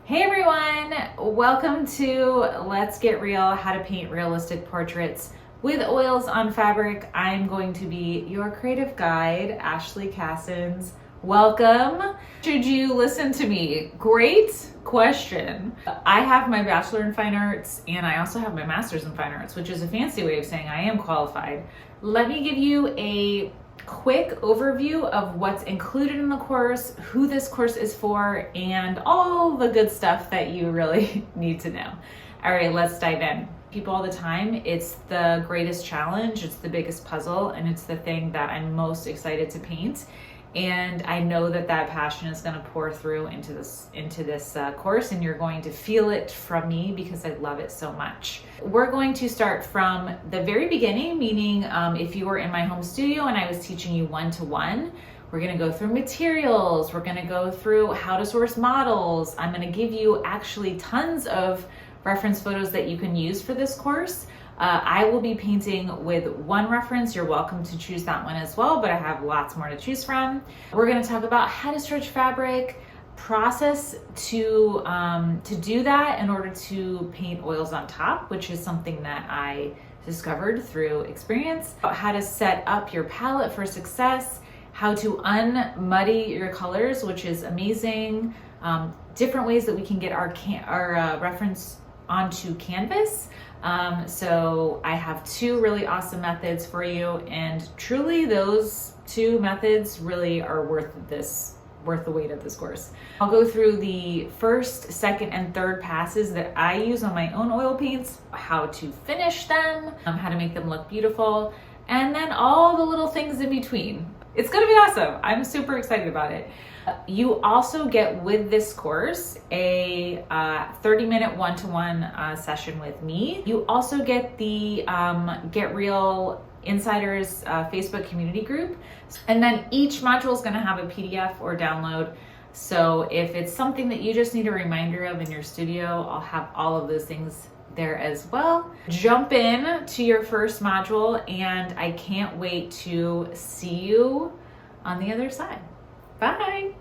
Hey everyone, welcome to Let's Get Real, how to paint realistic portraits with oils on fabric. I'm going to be your creative guide, Ashley Cassens. Welcome. Should you listen to me? Great question. I have my bachelor in fine arts and I also have my master's in fine arts, which is a fancy way of saying I am qualified. Let me give you a quick overview of what's included in the course, who this course is for, and all the good stuff that you really need to know. All right, let's dive in. People all the time, it's the greatest challenge, it's the biggest puzzle, and it's the thing that I'm most excited to paint. And I know that passion is going to pour through into this course, and you're going to feel it from me because I love it so much. We're going to start from the very beginning, meaning if you were in my home studio and I was teaching you one-to-one, we're going to go through materials, we're going to go through how to source models. I'm going to give you actually tons of reference photos that you can use for this course. I will be painting with one reference. You're welcome to choose that one as well, but I have lots more to choose from. We're going to talk about how to stretch fabric, process to do that in order to paint oils on top, which is something that I discovered through experience. How to set up your palette for success, how to unmuddy your colors, which is amazing. Different ways that we can get our reference onto canvas. So I have two really awesome methods for you, and truly those two methods really are worth the weight of this course. I'll go through the first, second, and third passes that I use on my own oil paints, how to finish them, how to make them look beautiful, and then all the little things in between. It's gonna be awesome. I'm super excited about it. You also get with this course a 30-minute one-to-one session with me. You also get the Get Real Insiders Facebook community group. And then each module is going to have a PDF or download. So if it's something that you just need a reminder of in your studio, I'll have all of those things there as well. Jump in to your first module, and I can't wait to see you on the other side. Bye.